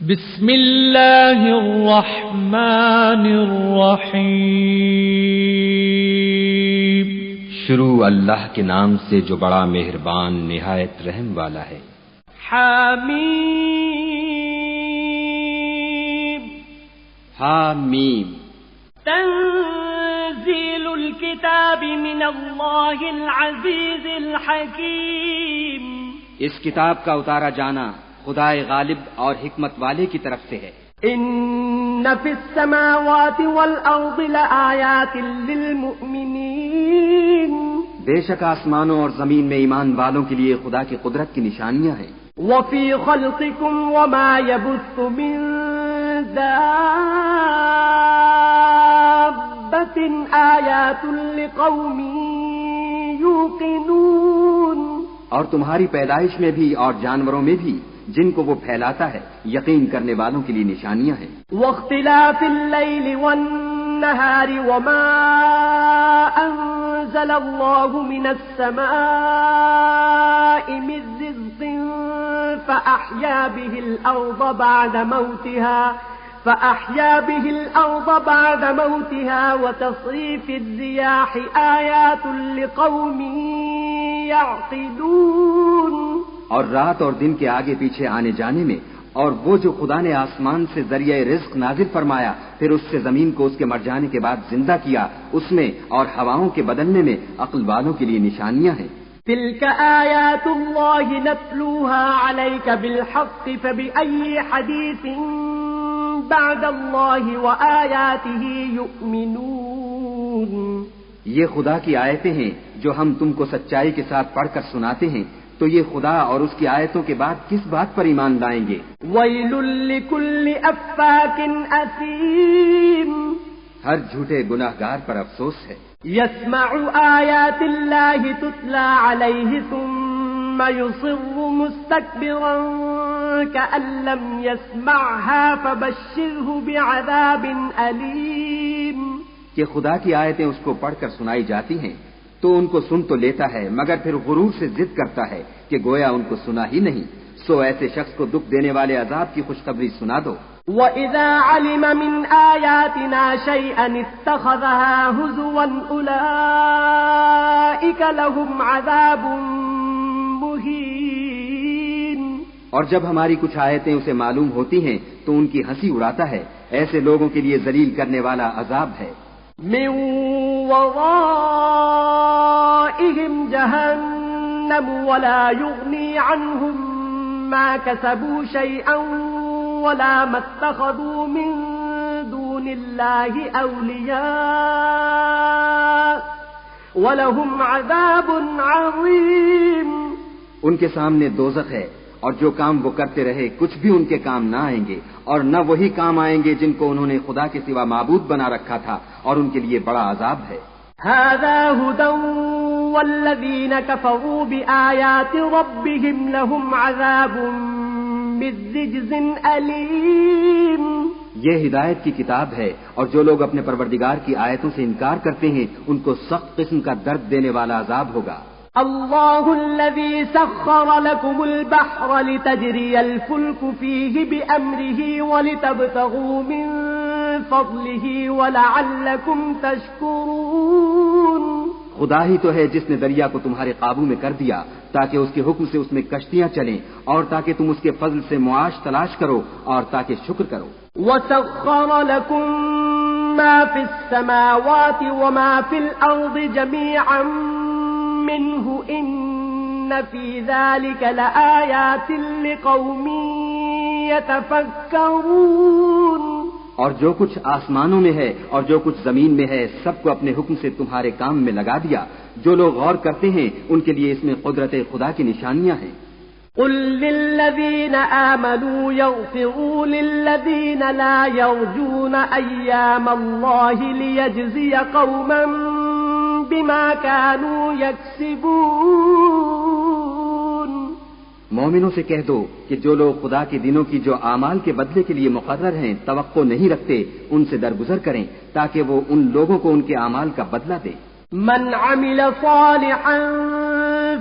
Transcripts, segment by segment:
بسم اللہ الرحمن الرحیم۔ شروع اللہ کے نام سے جو بڑا مہربان نہایت رحم والا ہے۔ حامیم حامیم تنزیل الکتاب من اللہ العزیز الحکیم۔ اس کتاب کا اتارا جانا خدائے غالب اور حکمت والے کی طرف سے ہے۔ ان فی السماوات والارض لآیات للمؤمنین۔ بے شک آسمانوں اور زمین میں ایمان والوں کے لیے خدا کی قدرت کی نشانیاں ہیں۔ وفی خلقکم وما یبث من دابۃ آیات لقوم یوقنون۔ اور تمہاری پیدائش میں بھی اور جانوروں میں بھی جن کو وہ پھیلاتا ہے یقین کرنے والوں کے لیے نشانیاں ہیں۔ واختلاف اللیل والنہار وما انزل اللہ من السماء من رزق فأحیا به الأرض بعد موتها وتصریف الرياح آیات لقوم يعقلون۔ اور رات اور دن کے آگے پیچھے آنے جانے میں، اور وہ جو خدا نے آسمان سے ذریعہ رزق نازل فرمایا پھر اس سے زمین کو اس کے مر جانے کے بعد زندہ کیا، اس میں اور ہواؤں کے بدلنے میں عقل والوں کے لیے نشانیاں ہیں۔ تلك آیات اللہ نتلوها علیک بالحق فبأي حدیث بعد اللہ وآیاتہ یؤمنون۔ یہ خدا کی آیتیں ہیں جو ہم تم کو سچائی کے ساتھ پڑھ کر سناتے ہیں، تو یہ خدا اور اس کی آیتوں کے بعد کس بات پر ایمان لائیں گے؟ ویل لکل افاک اثیم۔ ہر جھوٹے گناہگار پر افسوس ہے۔ یسمع آیات اللہ تتلی علیہ ثم یصر مستکبرا کأن لم یسمعها فبشرہ بعذاب علیم۔ کہ خدا کی آیتیں اس کو پڑھ کر سنائی جاتی ہیں تو ان کو سن تو لیتا ہے مگر پھر غرور سے ضد کرتا ہے کہ گویا ان کو سنا ہی نہیں، سو ایسے شخص کو دکھ دینے والے عذاب کی خوشخبری سنا دو۔ وَإِذَا عَلِمَ مِنْ آيَاتِنَا شَيْئًا اتَّخَذَهَا هُزُوًا أُولَئِكَ لَهُمْ عَذَابٌ مُهِينٌ۔ اور جب ہماری کچھ آیتیں اسے معلوم ہوتی ہیں تو ان کی ہنسی اڑاتا ہے، ایسے لوگوں کے لیے ذلیل کرنے والا عذاب ہے۔ من ورائهم جهنم ولا يغني عنهم ما كسبوا شيئا ولا ما اتخذوا من دون الله أولياء ولهم عذاب عظيم۔ ان کے سامنے دوزخ ہے، اور جو کام وہ کرتے رہے کچھ بھی ان کے کام نہ آئیں گے، اور نہ وہی کام آئیں گے جن کو انہوں نے خدا کے سوا معبود بنا رکھا تھا، اور ان کے لیے بڑا عذاب ہے۔ هذا هدى والذين كفروا بآيات ربهم لهم عذاب من رجز أليم۔ یہ ہدایت کی کتاب ہے، اور جو لوگ اپنے پروردگار کی آیتوں سے انکار کرتے ہیں ان کو سخت قسم کا درد دینے والا عذاب ہوگا۔ اللہ الذي سخر لكم البحر لتجري الفلك فيه بأمره ولتبتغوا من فضله ولعلكم تشكرون۔ خدا ہی تو ہے جس نے دریا کو تمہارے قابو میں کر دیا تاکہ اس کے حکم سے اس میں کشتیاں چلیں، اور تاکہ تم اس کے فضل سے معاش تلاش کرو اور تاکہ شکر کرو۔ وسخر لكم ما في السماوات وما في الأرض جميعا منه إن في ذلك لآيات لقوم يتفكرون۔ اور جو کچھ آسمانوں میں ہے اور جو کچھ زمین میں ہے سب کو اپنے حکم سے تمہارے کام میں لگا دیا، جو لوگ غور کرتے ہیں ان کے لیے اس میں قدرت خدا کی نشانیاں ہیں۔ قل للذین آمنوا یغفروا للذین لا یرجون ایام اللہ لیجزی قوما بما كانوا يكسبون۔ مومنوں سے کہہ دو کہ جو لوگ خدا کے دنوں کی جو اعمال کے بدلے کے لیے مقرر ہیں توقع نہیں رکھتے ان سے درگزر کریں تاکہ وہ ان لوگوں کو ان کے اعمال کا بدلہ دے۔ من عمل صالحا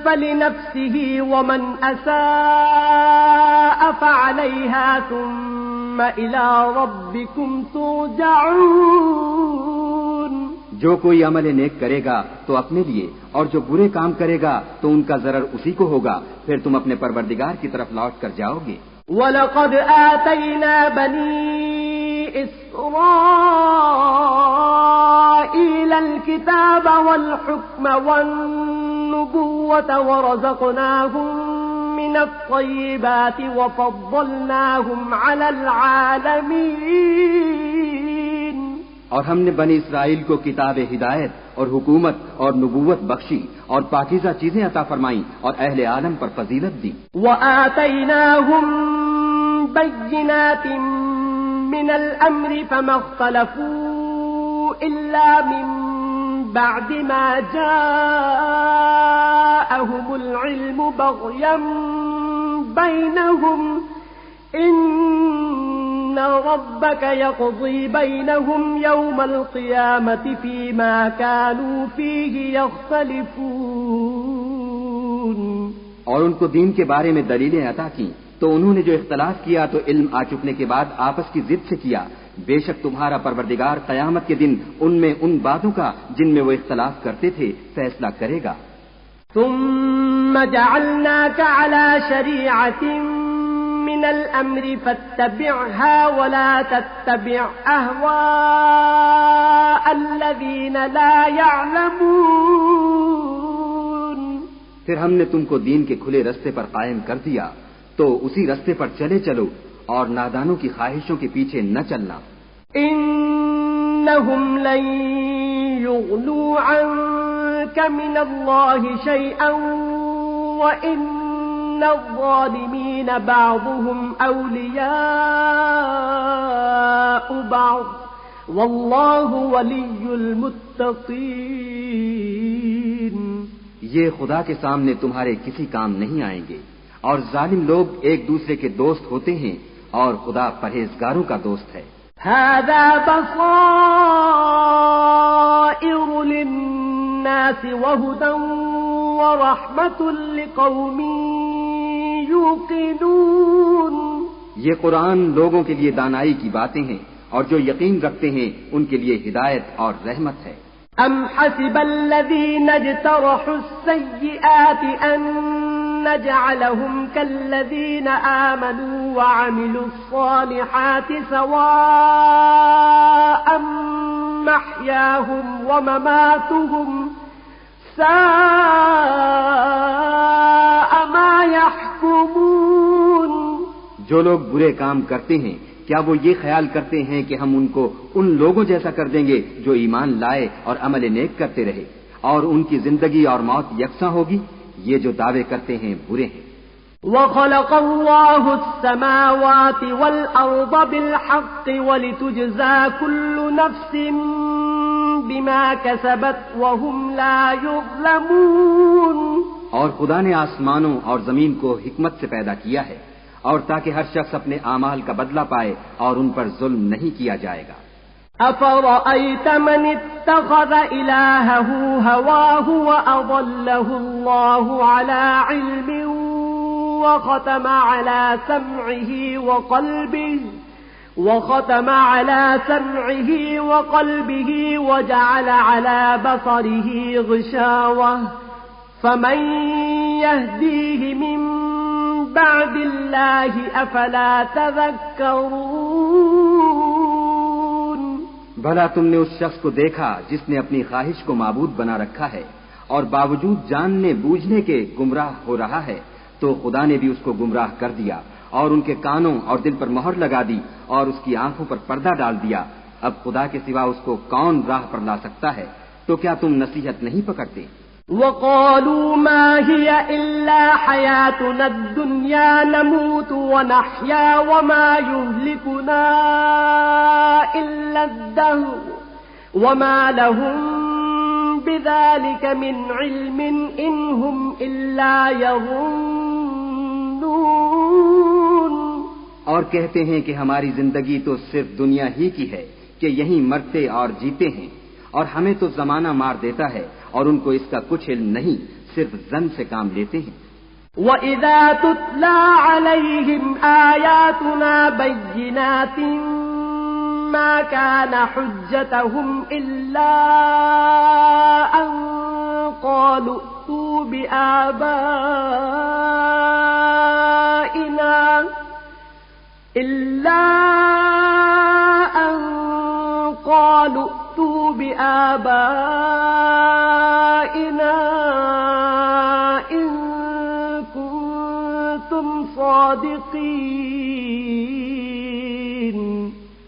فلنفسه ومن أساء فعليها ثم ثم إلى ربكم ترجعون. جو کوئی عمل نیک کرے گا تو اپنے لیے اور جو برے کام کرے گا تو ان کا ضرر اسی کو ہوگا، پھر تم اپنے پروردگار کی طرف لوٹ کر جاؤ گے. وَلَقَدْ آتَيْنَا بَنِي إِسْرَائِيلَ الْكِتَابَ وَالْحُكْمَ وَالنُّبُوَّةَ وَرَزَقْنَاهُم مِّنَ الطَّيِّبَاتِ وَفَضَّلْنَاهُمْ عَلَى الْعَالَمِينَ. اور ہم نے بنی اسرائیل کو کتاب ہدایت اور حکومت اور نبوت بخشی اور پاکیزہ چیزیں عطا فرمائیں اور اہل عالم پر فضیلت دی. وَآتَيْنَاهُم بَيِّنَاتٍ مِّنَ الْأَمْرِ فَمَا اخْتَلَفُوا إِلَّا مِن بَعْدِ مَا جَاءَهُمُ الْعِلْمُ بَغْيًا بَيْنَهُمْ إِنَّ رَبَّكَ يَقْضِي بَيْنَهُمْ يَوْمَ الْقِيَامَةِ فِيمَا كَانُوا فِيهِ يَخْتَلِفُونَ. اور ان کو دین کے بارے میں دلیلیں عطا کی تو انہوں نے جو اختلاف کیا تو علم آ چکنے کے بعد آپس کی ضد سے کیا. بے شک تمہارا پروردگار قیامت کے دن ان میں ان باتوں کا جن میں وہ اختلاف کرتے تھے فیصلہ کرے گا. ثم جعلناك على شريعة من الأمر فاتبعها ولا تتبع أهواء الذين لا يعلمون. پھر ہم نے تم کو دین کے کھلے رستے پر قائم کر دیا تو اسی رستے پر چلے چلو اور نادانوں کی خواہشوں کے پیچھے نہ چلنا. إنهم لن يغنوا عنك من الله شيئا وإن الظالمين بعضهم أولياء بعض والله ولي المتقين. یہ خدا کے سامنے تمہارے کسی کام نہیں آئیں گے اور ظالم لوگ ایک دوسرے کے دوست ہوتے ہیں اور خدا پرہیزگاروں کا دوست ہے. هذا بصائر للناس وهدى ورحمة لقوم يوقنون. یہ قرآن لوگوں کے لیے دانائی کی باتیں ہیں اور جو یقین رکھتے ہیں ان کے لیے ہدایت اور رحمت ہے. أم حسب الذين اجترحوا السيئات أن نجعلهم كالذين آمنوا وعملوا الصالحات سواء محياهم ومماتهم ساء ما يحكمون. جو لوگ برے کام کرتے ہیں کیا وہ یہ خیال کرتے ہیں کہ ہم ان کو ان لوگوں جیسا کر دیں گے جو ایمان لائے اور عمل نیک کرتے رہے اور ان کی زندگی اور موت یکساں ہوگی؟ یہ جو دعوے کرتے ہیں برے ہیں. وَخَلَقَ اللَّهُ السَّمَاوَاتِ وَالْأَرْضَ بِالْحَقِّ وَلِتُجْزَى كُلُّ نَفْسٍ بِمَا كَسَبَتْ وَهُمْ لَا يُظْلَمُونَ. اور خدا نے آسمانوں اور زمین کو حکمت سے پیدا کیا ہے اور تاکہ ہر شخص اپنے اعمال کا بدلہ پائے اور ان پر ظلم نہیں کیا جائے گا. أَفَرَأَيْتَ مَنِ اتَّخَذَ إِلَٰهَهُ هَوَاهُ وَأَضَلَّهُ اللَّهُ عَلَىٰ عِلْمٍ وَخَتَمَ عَلَىٰ سَمْعِهِ وَقَلْبِهِ وَجَعَلَ عَلَىٰ بَصَرِهِ غِشَاوَةً فَمَن يَهْدِيهِ مِن بَعْدِ اللَّهِ أَفَلَا تَذَكَّرُونَ. بھلا تم نے اس شخص کو دیکھا جس نے اپنی خواہش کو معبود بنا رکھا ہے اور باوجود جاننے بوجھنے کے گمراہ ہو رہا ہے تو خدا نے بھی اس کو گمراہ کر دیا اور ان کے کانوں اور دل پر مہر لگا دی اور اس کی آنکھوں پر پردہ ڈال دیا. اب خدا کے سوا اس کو کون راہ پر لا سکتا ہے؟ تو کیا تم نصیحت نہیں پکڑتے؟ وَقَالُوا مَا هِيَ إِلَّا حَيَاتُنَا الدُّنْيَا نَمُوتُ وَنَحْيَا وَمَا يُهْلِكُنَا إِلَّا الدَّهْرُ وَمَا لَهُم بِذَلِكَ مِنْ عِلْمٍ إِنْ هُمْ إِلَّا يَظُنُّونَ. اور کہتے ہیں کہ ہماری زندگی تو صرف دنیا ہی کی ہے کہ یہیں مرتے اور جیتے ہیں اور ہمیں تو زمانہ مار دیتا ہے اور ان کو اس کا کچھ علم نہیں، صرف ظن سے کام لیتے ہیں. وَإِذَا تُتْلَى عَلَيْهِمْ آيَاتُنَا بَيِّنَاتٍ مَا كَانَ حُجَّتُهُمْ إِلَّا أَن قَالُوا ائْتُوا بِآبَائِنَا إِن كُنتُمْ صَادِقِينَ.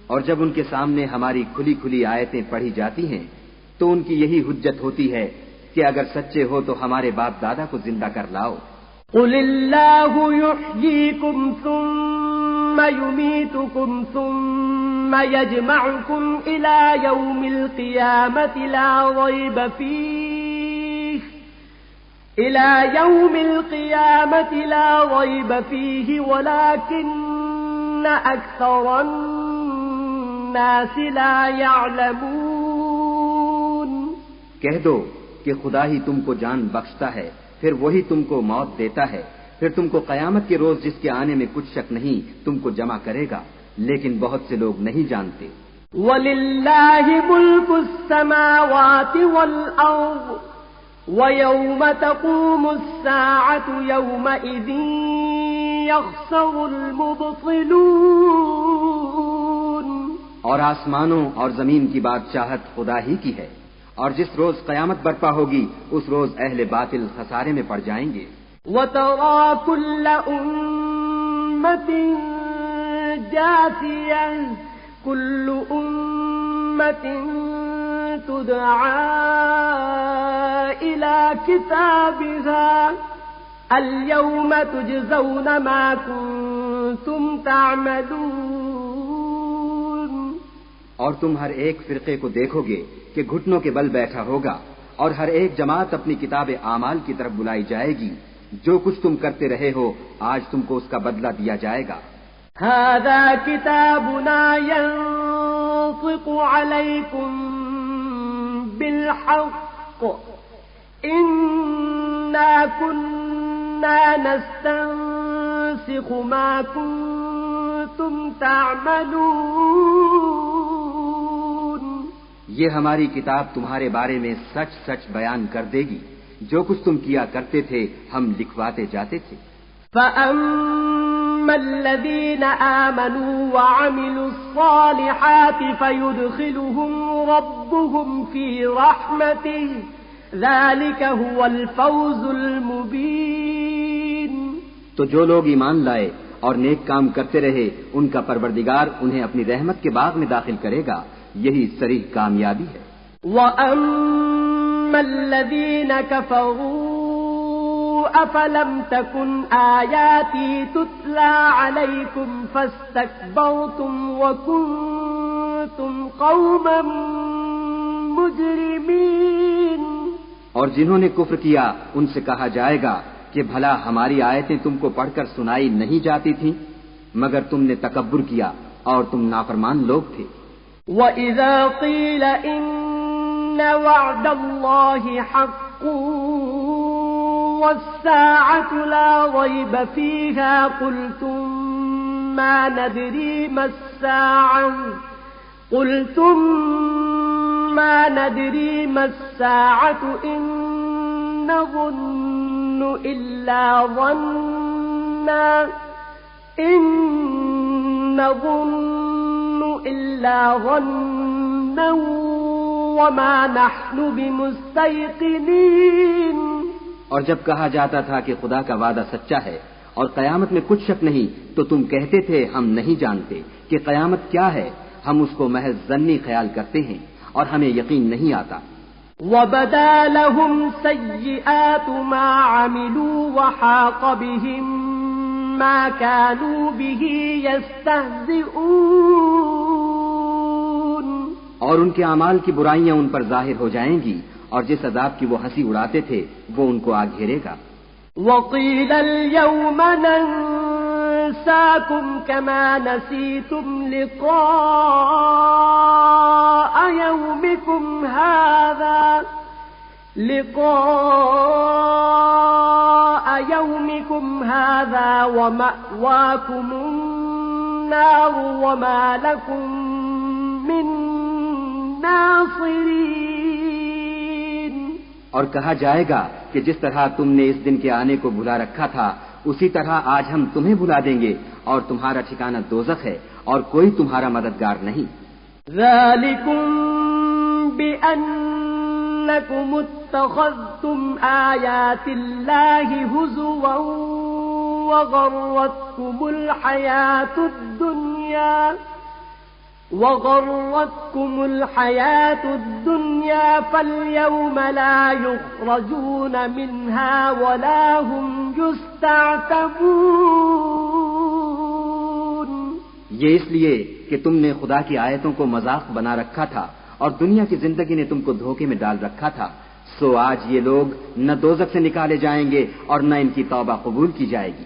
اور جب ان کے سامنے ہماری کھلی کھلی آیتیں پڑھی جاتی ہیں تو ان کی یہی حجت ہوتی ہے کہ اگر سچے ہو تو ہمارے باپ دادا کو زندہ کر لاؤ. قُلِ اللَّهُ يُحْيِيكُمْ ثُمَّ يُمِيتُكُمْ ثُمَّ يَجْمَعُكُمْ إِلَى يَوْمِ الْقِيَامَةِ لَا رَيْبَ فِيهِ وَلَكِنَّ أَكْثَرَ النَّاسِ لَا يَعْلَمُونَ. کہہ دو کہ خدا ہی تم کو جان بخشتا ہے، پھر وہی تم کو موت دیتا ہے، پھر تم کو قیامت کے روز جس کے آنے میں کچھ شک نہیں تم کو جمع کرے گا، لیکن بہت سے لوگ نہیں جانتے. وَلِلَّهِ مُلْكُ السَّمَاوَاتِ وَالْأَرْضِ وَيَوْمَ تَقُومُ السَّاعَةُ يَوْمَئِذٍ يَخْسَرُ الْمُبْطِلُونَ. اور آسمانوں اور زمین کی بادشاہت خدا ہی کی ہے، اور جس روز قیامت برپا ہوگی اس روز اہل باطل خسارے میں پڑ جائیں گے. وَتَرَى كُلَّ أُمَّةٍ جَاثِيَةً كُلُّ أُمَّةٍ تُدْعَى إِلَى كِتَابِهَا الْيَوْمَ تُجْزَوْنَ مَا كُنتُمْ تَعْمَلُونَ. اور تم ہر ایک فرقے کو دیکھو گے کہ گھٹنوں کے بل بیٹھا ہوگا، اور ہر ایک جماعت اپنی کتاب اعمال کی طرف بلائی جائے گی. جو کچھ تم کرتے رہے ہو آج تم کو اس کا بدلہ دیا جائے گا. هذا كتابنا ينطق عليكم بالحق إنا كنا نستنسخ ما كنتم تعملون. یہ ہماری کتاب تمہارے بارے میں سچ سچ بیان کر دے گی، جو کچھ تم کیا کرتے تھے ہم لکھواتے جاتے تھے. فَأَمَّا الَّذِينَ آمَنُوا وَعَمِلُوا الصَّالِحَاتِ فَيُدْخِلُهُمْ رَبُّهُمْ فِي رَحْمَتِهِ ذَلِكَ هُوَ الْفَوْزُ الْمُبِينُ. تو جو لوگ ایمان لائے اور نیک کام کرتے رہے ان کا پروردگار انہیں اپنی رحمت کے باغ میں داخل کرے گا، یہی صریح کامیابی ہے. وَأَمَّا الَّذِينَ كَفَرُوا أَفَلَمْ تَكُنْ آيَاتِي تُتْلَى عَلَيْكُمْ فَاسْتَكْبَرْتُمْ وَكُنْتُمْ قَوْمًا مُجْرِمِينَ. اور جنہوں نے کفر کیا ان سے کہا جائے گا کہ بھلا ہماری آیتیں تم کو پڑھ کر سنائی نہیں جاتی تھیں، مگر تم نے تکبر کیا اور تم نافرمان لوگ تھے. وَإِذَا قِيلَ إِنَّ وَعْدَ اللَّهِ حَقٌّ وَالسَّاعَةُ لَا رَيْبَ فِيهَا قُلْتُمْ مَا نَدْرِي مَا السَّاعَةُ إِن نَّظُنُّ إِلَّا ظَنًّا وَمَا نَحْنُ بِمُسْتَيْقِنِينَ. اور جب کہا جاتا تھا کہ خدا کا وعدہ سچا ہے اور قیامت میں کچھ شک نہیں تو تم کہتے تھے ہم نہیں جانتے کہ قیامت کیا ہے، ہم اس کو محض ظنی خیال کرتے ہیں اور ہمیں یقین نہیں آتا. وَبَدَا لَهُمْ سَيِّئَاتُ مَا عَمِلُوا وَحَاقَ بِهِم مَّا كَانُوا بِهِ يَسْتَهْزِئُونَ. اور ان کے اعمال کی برائیاں ان پر ظاہر ہو جائیں گی اور جس عذاب کی وہ ہنسی اڑاتے تھے وہ ان کو آ گھیرے گا. وَقِيلَ الْيَوْمَ نَنسَاكُمْ كَمَا نَسِيتُمْ لِقَاءَ يومكم هذا ومأواكم النار وما لكم من ناصرين. اور کہا جائے گا کہ جس طرح تم نے اس دن کے آنے کو بھلا رکھا تھا اسی طرح آج ہم تمہیں بھلا دیں گے اور تمہارا ٹھکانہ دوزخ ہے اور کوئی تمہارا مددگار نہیں. ذلكم بأنكم اتخذتم آيات الله هزوا وغرتكم الحياة الدنيا فاليوم لا يخرجون منها ولا هم يستعتبون. یہ اس لیے کہ تم نے خدا کی آیتوں کو مذاق بنا رکھا تھا اور دنیا کی زندگی نے تم کو دھوکے میں ڈال رکھا تھا، سو آج یہ لوگ نہ دوزخ سے نکالے جائیں گے اور نہ ان کی توبہ قبول کی جائے گی.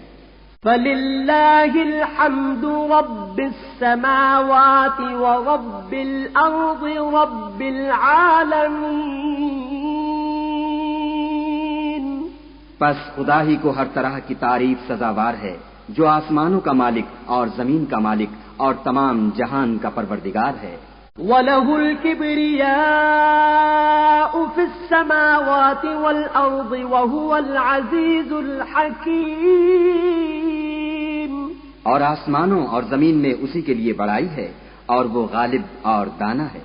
فَلِلَّهِ الْحَمْدُ رَبِّ السَّمَاوَاتِ وَرَبِّ الْأَرْضِ رَبِّ الْعَالَمِينَ. پس خدا ہی کو ہر طرح کی تعریف سزاوار ہے جو آسمانوں کا مالک اور زمین کا مالک اور تمام جہان کا پروردگار ہے. وَلَهُ الْكِبْرِيَاءُ فِي السَّمَاوَاتِ وَالْأَرْضِ وَهُوَ الْعَزِيزُ الْحَكِيمُ. اور آسمانوں اور زمین میں اسی کے لیے بڑائی ہے اور وہ غالب اور دانا ہے.